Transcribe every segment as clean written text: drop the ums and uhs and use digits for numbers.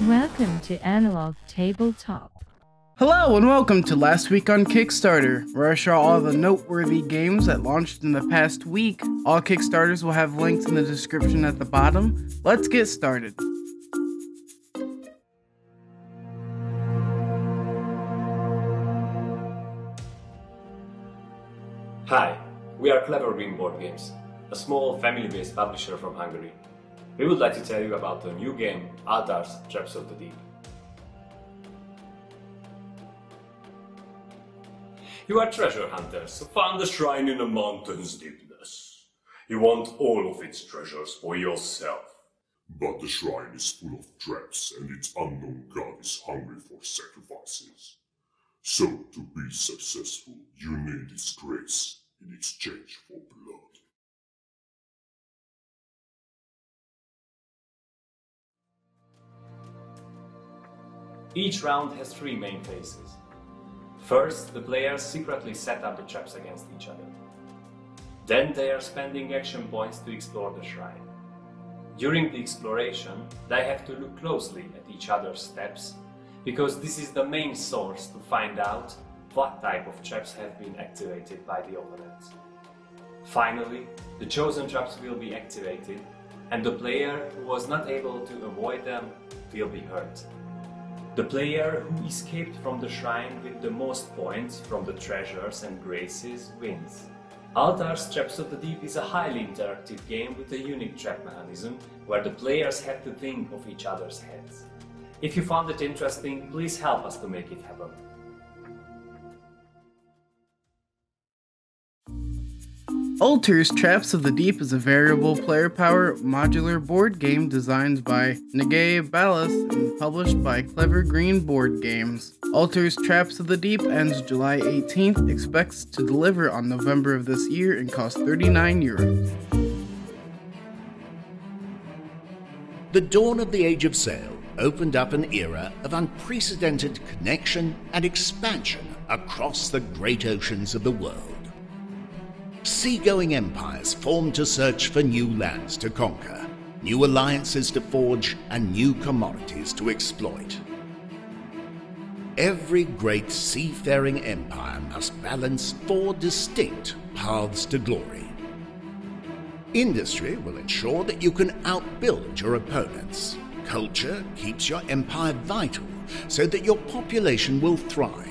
Welcome to Analog Tabletop. Hello and welcome to Last Week on Kickstarter, where I show all the noteworthy games that launched in the past week. All Kickstarters will have links in the description at the bottom. Let's get started. Hi, we are Clever Green Boardgames, a small family-based publisher from Hungary. We would like to tell you about the new game, Altar's Traps of the Deep. You are treasure hunters who found a shrine in a mountain's deepness. You want all of its treasures for yourself. But the shrine is full of traps and its unknown god is hungry for sacrifices. So, to be successful, you need its grace in exchange for blood. Each round has three main phases. First, the players secretly set up the traps against each other. Then they are spending action points to explore the shrine. During the exploration, they have to look closely at each other's steps, because this is the main source to find out what type of traps have been activated by the opponent. Finally, the chosen traps will be activated, and the player who was not able to avoid them will be hurt. The player who escaped from the shrine with the most points from the treasures and graces wins. Altar's Traps of the Deep is a highly interactive game with a unique trap mechanism where the players have to think of each other's heads. If you found it interesting, please help us to make it happen. Altar's Traps of the Deep is a variable player power modular board game designed by Nagay Ballas and published by Clever Green Boardgames. Altar's Traps of the Deep ends July 18th, expects to deliver on November of this year and costs €39. The dawn of the Age of Sail opened up an era of unprecedented connection and expansion across the great oceans of the world. Seagoing empires formed to search for new lands to conquer, new alliances to forge, and new commodities to exploit. Every great seafaring empire must balance four distinct paths to glory. Industry will ensure that you can outbuild your opponents. Culture keeps your empire vital so that your population will thrive.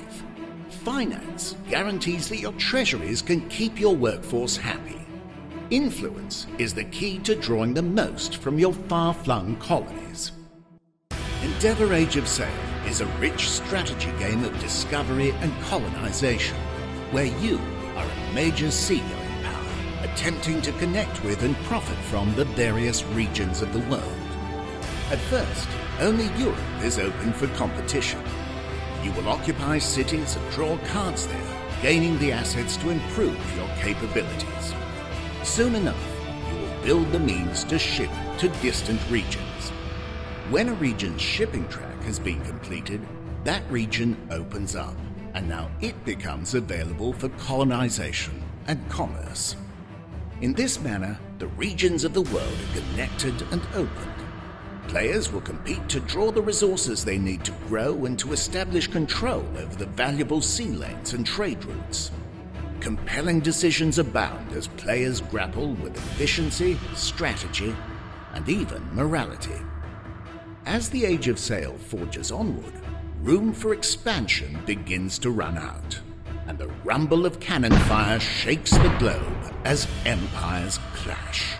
Finance guarantees that your treasuries can keep your workforce happy. Influence is the key to drawing the most from your far-flung colonies. Endeavour Age of Sail is a rich strategy game of discovery and colonization, where you are a major seagoing power attempting to connect with and profit from the various regions of the world. At first, only Europe is open for competition. You will occupy cities and draw cards there, gaining the assets to improve your capabilities. Soon enough, you will build the means to ship to distant regions. When a region's shipping track has been completed, that region opens up, and now it becomes available for colonization and commerce. In this manner, the regions of the world are connected and opened. Players will compete to draw the resources they need to grow and to establish control over the valuable sea lanes and trade routes. Compelling decisions abound as players grapple with efficiency, strategy, and even morality. As the Age of Sail forges onward, room for expansion begins to run out, and the rumble of cannon fire shakes the globe as empires clash.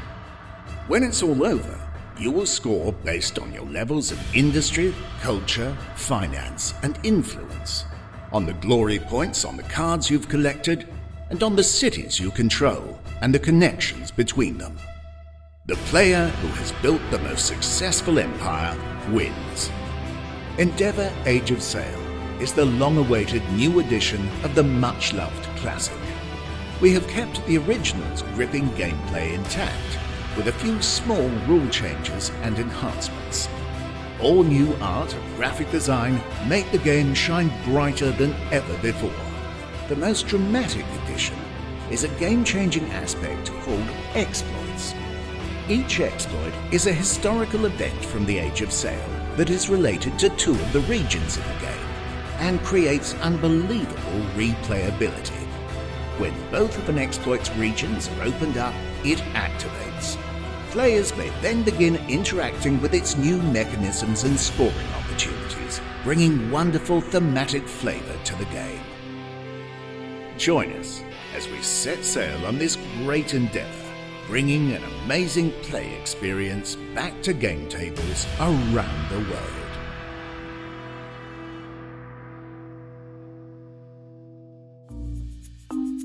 When it's all over, you will score based on your levels of industry, culture, finance, and influence, on the glory points on the cards you've collected, and on the cities you control and the connections between them. The player who has built the most successful empire wins. Endeavour Age of Sail is the long-awaited new edition of the much-loved classic. We have kept the original's gripping gameplay intact, with a few small rule changes and enhancements. All new art and graphic design make the game shine brighter than ever before. The most dramatic addition is a game-changing aspect called exploits. Each exploit is a historical event from the Age of Sail that is related to two of the regions in the game and creates unbelievable replayability. When both of an exploit's regions are opened up, it activates. Players may then begin interacting with its new mechanisms and scoring opportunities, bringing wonderful thematic flavour to the game. Join us as we set sail on this great endeavour, bringing an amazing play experience back to game tables around the world.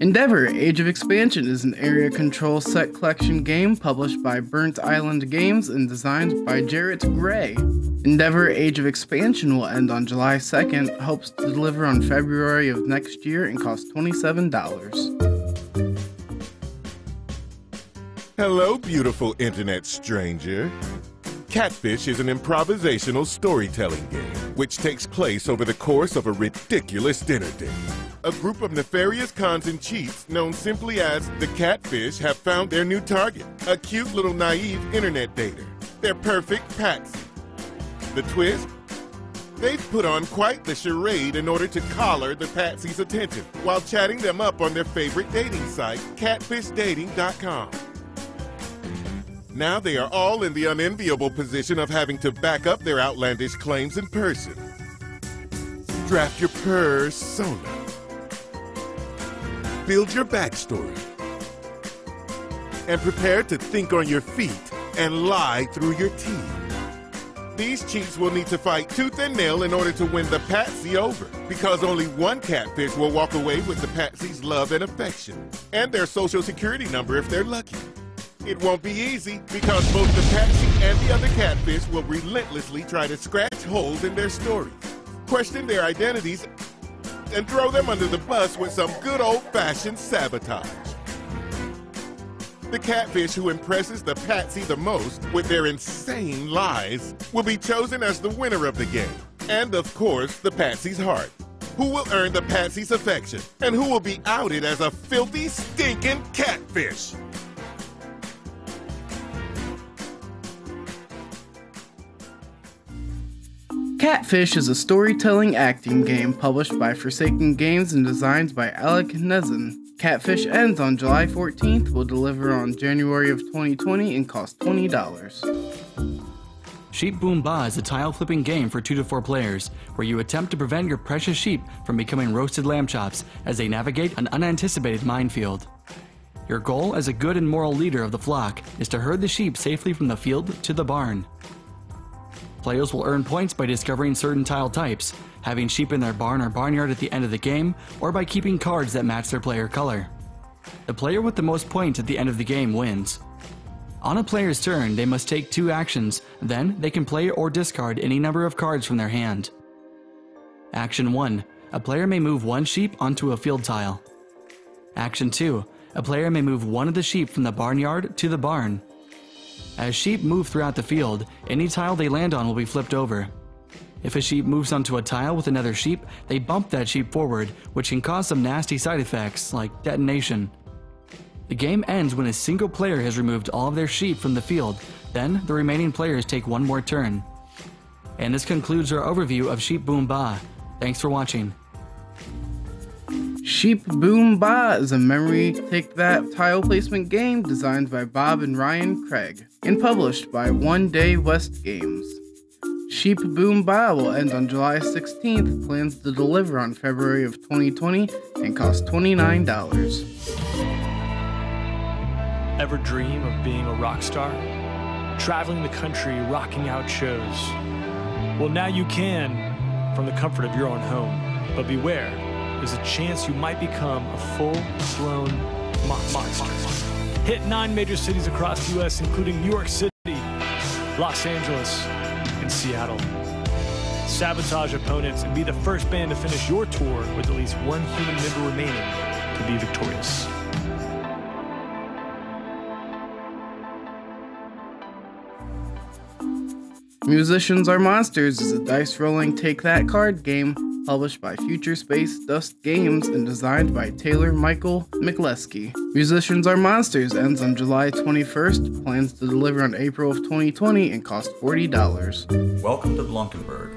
Endeavor: Age of Expansion is an area control set collection game published by Burnt Island Games and designed by Jarrett Gray. Endeavor: Age of Expansion will end on July 2nd, hopes to deliver on February of next year, and costs $27. Hello, beautiful internet stranger. Catfish is an improvisational storytelling game which takes place over the course of a ridiculous dinner date. A group of nefarious cons and cheats known simply as the Catfish have found their new target, a cute little naive internet dater, their perfect patsy. The twist? They've put on quite the charade in order to collar the patsy's attention while chatting them up on their favorite dating site, catfishdating.com. Now they are all in the unenviable position of having to back up their outlandish claims in person. Draft your persona. Build your backstory. And prepare to think on your feet and lie through your teeth. These cheats will need to fight tooth and nail in order to win the patsy over, because only one catfish will walk away with the patsy's love and affection, and their social security number if they're lucky. It won't be easy, because both the patsy and the other catfish will relentlessly try to scratch holes in their stories, question their identities, and throw them under the bus with some good old-fashioned sabotage. The catfish who impresses the patsy the most with their insane lies will be chosen as the winner of the game, and of course, the patsy's heart. Who will earn the patsy's affection, and who will be outed as a filthy, stinking catfish? Catfish is a storytelling acting game published by Forsaken Games and designed by Alec Nezin. Catfish ends on July 14th, will deliver on January of 2020, and costs $20. Sheep Boom Ba is a tile-flipping game for 2 to 4 players, where you attempt to prevent your precious sheep from becoming roasted lamb chops as they navigate an unanticipated minefield. Your goal as a good and moral leader of the flock is to herd the sheep safely from the field to the barn. Players will earn points by discovering certain tile types, having sheep in their barn or barnyard at the end of the game, or by keeping cards that match their player color. The player with the most points at the end of the game wins. On a player's turn, they must take 2 actions, then they can play or discard any number of cards from their hand. Action 1. A player may move 1 sheep onto a field tile. Action 2. A player may move 1 of the sheep from the barnyard to the barn. As sheep move throughout the field, any tile they land on will be flipped over. If a sheep moves onto a tile with another sheep, they bump that sheep forward, which can cause some nasty side effects, like detonation. The game ends when a single player has removed all of their sheep from the field, then the remaining players take 1 more turn. And this concludes our overview of Sheep Boom Ba. Thanks for watching. Sheep Boom Ba is a memory take-that tile placement game designed by Bob and Ryan Craig and published by One Day West Games. Sheep Boom Ba will end on July 16th, plans to deliver on February of 2020, and cost $29. Ever dream of being a rock star? Traveling the country, rocking out shows? Well, now you can, from the comfort of your own home. But beware, there's a chance you might become a full-blown monster. Hit 9 major cities across the U.S., including New York City, Los Angeles, and Seattle. Sabotage opponents and be the first band to finish your tour with at least 1 human member remaining to be victorious. Musicians Are Monsters is a dice-rolling take-that card game published by Future Space Dust Games and designed by Taylor Michael McLeskey. Musicians Are Monsters ends on July 21st, plans to deliver on April of 2020 and cost $40. Welcome to Blankenberg.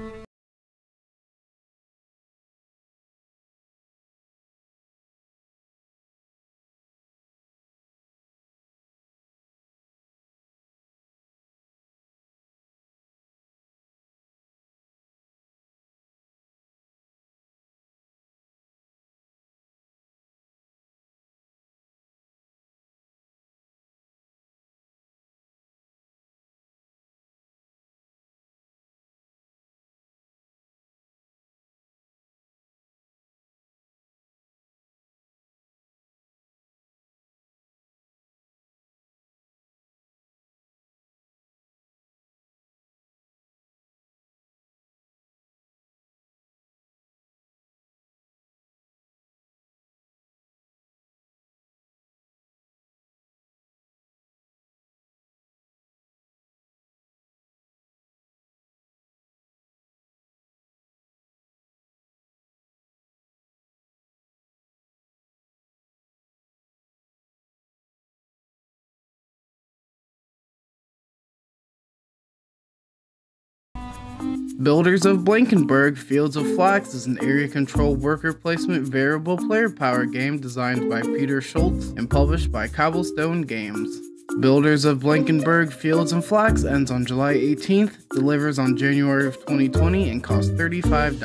Builders of Blankenberg Fields of Flax is an area control worker placement variable player power game designed by Peter Schultz and published by Cobblestone Games. Builders of Blankenberg Fields and Flax ends on July 18th, delivers on January of 2020 and costs $35.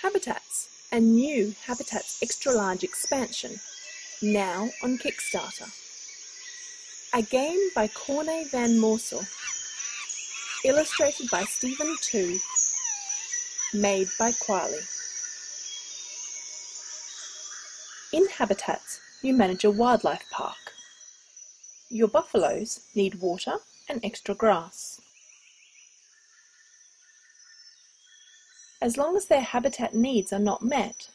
Habitats, a new Habitats Extra Large expansion, now on Kickstarter. A game by Corne van Moorsel. Illustrated by Stephen Tu, made by Quali. In Habitats, you manage a wildlife park. Your buffaloes need water and extra grass. As long as their habitat needs are not met,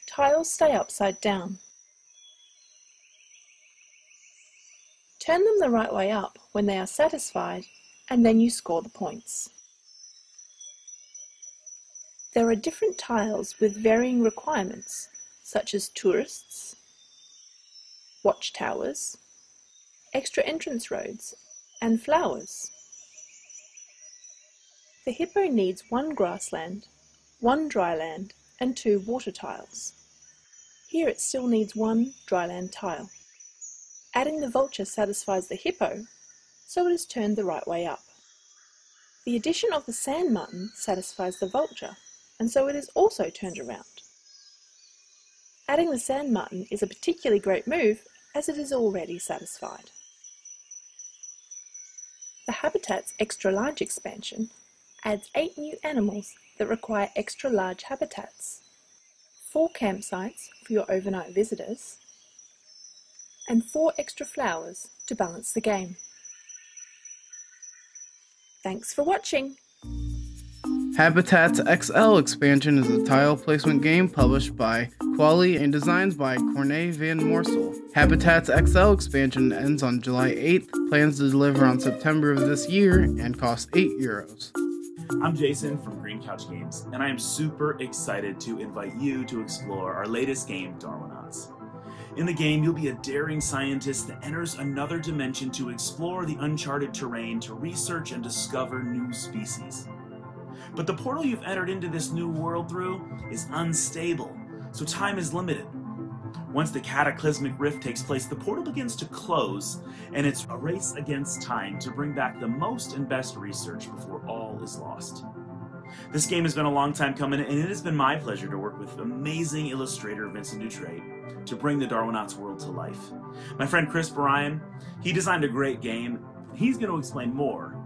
tiles stay upside down. Turn them the right way up when they are satisfied, and then you score the points. There are different tiles with varying requirements, such as tourists, watchtowers, extra entrance roads, and flowers. The hippo needs 1 grassland, 1 dryland, and 2 water tiles. Here it still needs 1 dryland tile. Adding the vulture satisfies the hippo, so it is turned the right way up. The addition of the sand mutton satisfies the vulture, and so it is also turned around. Adding the sand mutton is a particularly great move, as it is already satisfied. The Habitats Extra Large expansion adds 8 new animals that require extra large habitats, 4 campsites for your overnight visitors, and 4 extra flowers to balance the game. Thanks for watching! Habitats XL expansion is a tile placement game published by Quali and designed by Corne van Moorsel. Habitats XL expansion ends on July 8th, plans to deliver on September of this year, and costs €8. I'm Jason from Green Couch Games, and I am super excited to invite you to explore our latest game, Darwinauts. In the game, you'll be a daring scientist that enters another dimension to explore the uncharted terrain to research and discover new species. But the portal you've entered into this new world through is unstable, so time is limited. Once the cataclysmic rift takes place, the portal begins to close, and it's a race against time to bring back the most and best research before all is lost. This game has been a long time coming, and it has been my pleasure to work with amazing illustrator Vincent Dutrait to bring the Darwinauts world to life. My friend Chris Bryan, he designed a great game. He's going to explain more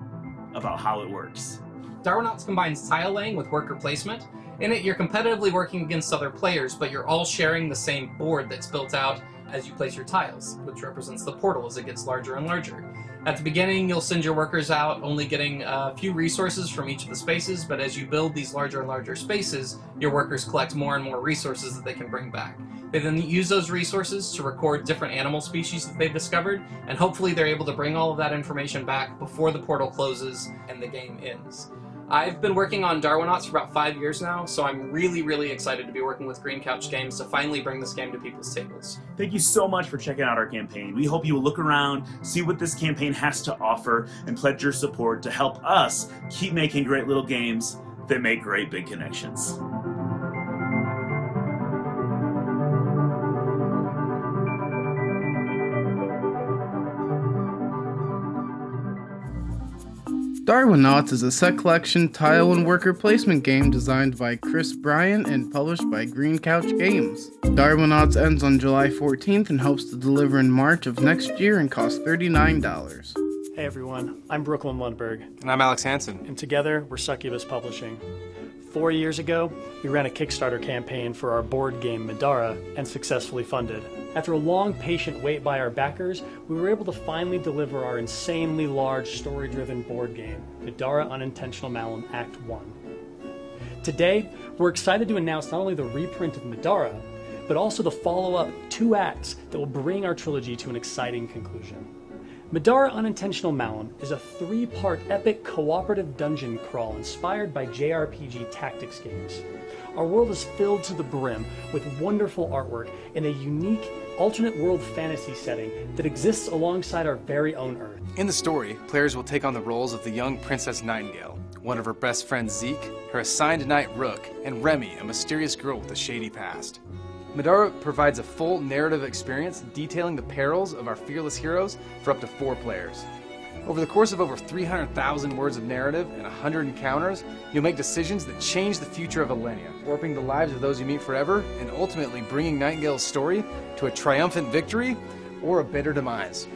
about how it works. Darwinauts combines tile laying with worker placement. In it, you're competitively working against other players, but you're all sharing the same board that's built out as you place your tiles, which represents the portal as it gets larger and larger. At the beginning, you'll send your workers out, only getting a few resources from each of the spaces, but as you build these larger and larger spaces, your workers collect more and more resources that they can bring back. They then use those resources to record different animal species that they've discovered, and hopefully they're able to bring all of that information back before the portal closes and the game ends. I've been working on Darwinauts for about 5 years now, so I'm really excited to be working with Green Couch Games to finally bring this game to people's tables. Thank you so much for checking out our campaign. We hope you will look around, see what this campaign has to offer, and pledge your support to help us keep making great little games that make great big connections. Darwinauts is a set collection tile and worker placement game designed by Chris Bryan and published by Green Couch Games. Darwinauts ends on July 14th and hopes to deliver in March of next year and costs $39. Hey everyone, I'm Brooklyn Lundberg. And I'm Alex Hansen. And together, we're Succubus Publishing. 4 years ago, we ran a Kickstarter campaign for our board game Madara and successfully funded. After a long, patient wait by our backers, we were able to finally deliver our insanely large, story-driven board game, Madara Unintentional Malum Act 1. Today, we're excited to announce not only the reprint of Madara, but also the follow-up 2 acts that will bring our trilogy to an exciting conclusion. Madara Unintentional Malum is a 3-part epic cooperative dungeon crawl inspired by JRPG tactics games. Our world is filled to the brim with wonderful artwork in a unique alternate world fantasy setting that exists alongside our very own Earth. In the story, players will take on the roles of the young Princess Nightingale, one of her best friends Zeke, her assigned knight Rook, and Remy, a mysterious girl with a shady past. Madara provides a full narrative experience detailing the perils of our fearless heroes for up to 4 players. Over the course of over 300,000 words of narrative and 100 encounters, you'll make decisions that change the future of Alenia, warping the lives of those you meet forever, and ultimately bringing Nightingale's story to a triumphant victory or a bitter demise.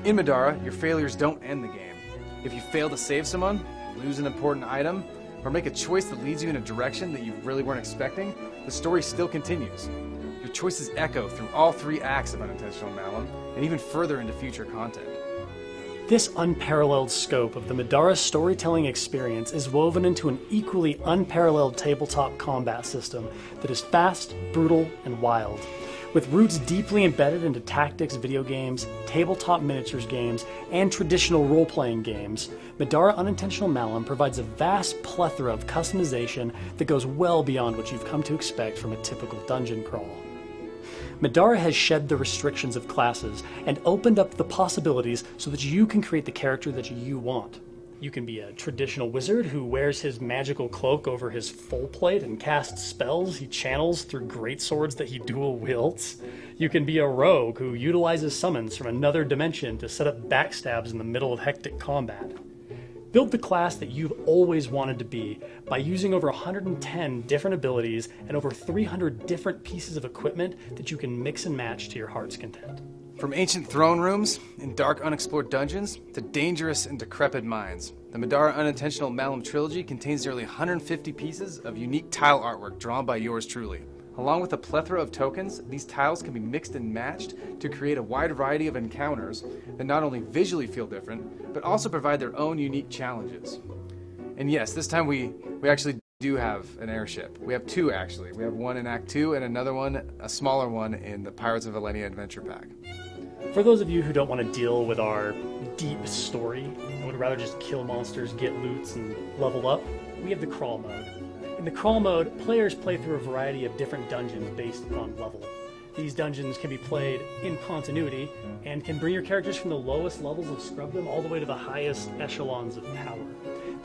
In Madara, your failures don't end the game. If you fail to save someone, lose an important item, or make a choice that leads you in a direction that you really weren't expecting, the story still continues. Your choices echo through all 3 acts of Unintentional Malum, and even further into future content. This unparalleled scope of the Madara storytelling experience is woven into an equally unparalleled tabletop combat system that is fast, brutal, and wild. With roots deeply embedded into tactics video games, tabletop miniatures games, and traditional role-playing games, Madara Unintentional Malum provides a vast plethora of customization that goes well beyond what you've come to expect from a typical dungeon crawl. Madara has shed the restrictions of classes and opened up the possibilities so that you can create the character that you want. You can be a traditional wizard who wears his magical cloak over his full plate and casts spells he channels through great swords that he dual wields. You can be a rogue who utilizes summons from another dimension to set up backstabs in the middle of hectic combat. Build the class that you've always wanted to be by using over 110 different abilities and over 300 different pieces of equipment that you can mix and match to your heart's content. From ancient throne rooms and dark unexplored dungeons to dangerous and decrepit mines, the Madara Unintentional Malum trilogy contains nearly 150 pieces of unique tile artwork drawn by yours truly. Along with a plethora of tokens, these tiles can be mixed and matched to create a wide variety of encounters that not only visually feel different, but also provide their own unique challenges. And yes, this time we actually do have an airship. We have 2 actually. We have one in Act 2 and another one, a smaller one, in the Pirates of Alenia Adventure Pack. For those of you who don't want to deal with our deep story and would rather just kill monsters, get loots, and level up, we have the crawl mode. In the crawl mode, players play through a variety of different dungeons based upon level. These dungeons can be played in continuity and can bring your characters from the lowest levels of scrubdom all the way to the highest echelons of power.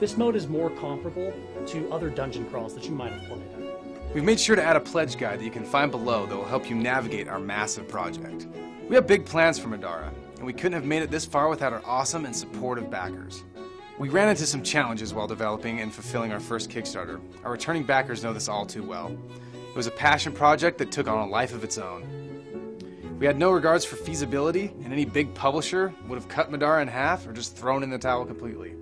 This mode is more comparable to other dungeon crawls that you might have played. We've made sure to add a pledge guide that you can find below that will help you navigate our massive project. We have big plans for Madara, and we couldn't have made it this far without our awesome and supportive backers. We ran into some challenges while developing and fulfilling our first Kickstarter. Our returning backers know this all too well. It was a passion project that took on a life of its own. We had no regards for feasibility, and any big publisher would have cut Madara in half or just thrown in the towel completely.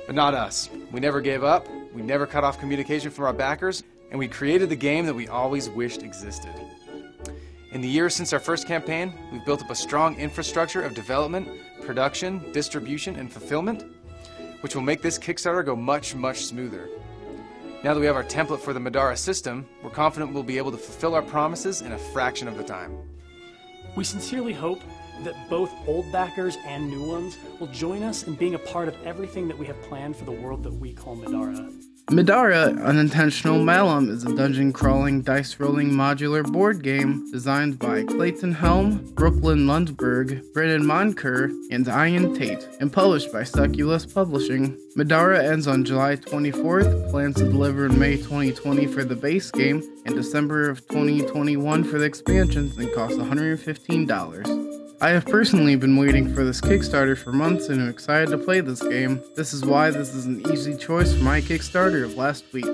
But not us. We never gave up, we never cut off communication from our backers, and we created the game that we always wished existed. In the years since our first campaign, we've built up a strong infrastructure of development, production, distribution, and fulfillment, which will make this Kickstarter go much, much smoother. Now that we have our template for the Madara system, we're confident we'll be able to fulfill our promises in a fraction of the time. We sincerely hope that both old backers and new ones will join us in being a part of everything that we have planned for the world that we call Madara. Madara, Unintentional Malum is a dungeon-crawling, dice-rolling modular board game designed by Clayton Helm, Brooklyn Lundberg, Brennan Monker, and Ian Tate, and published by Succulus Publishing. Madara ends on July 24th, plans to deliver in May 2020 for the base game, and December of 2021 for the expansions, and costs $115. I have personally been waiting for this Kickstarter for months and am excited to play this game. This is why this is an easy choice for my Kickstarter of last week.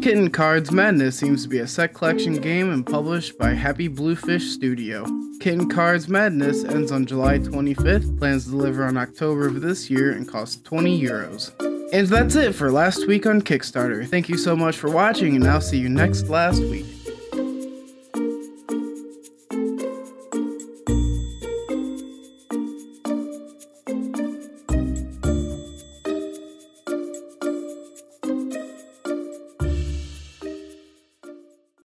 Kitten Cards Madness seems to be a set collection game and published by Happy Bluefish Studio. Kitten Cards Madness ends on July 25th, plans to deliver on October of this year, and costs €20. And that's it for last week on Kickstarter. Thank you so much for watching, and I'll see you next last week.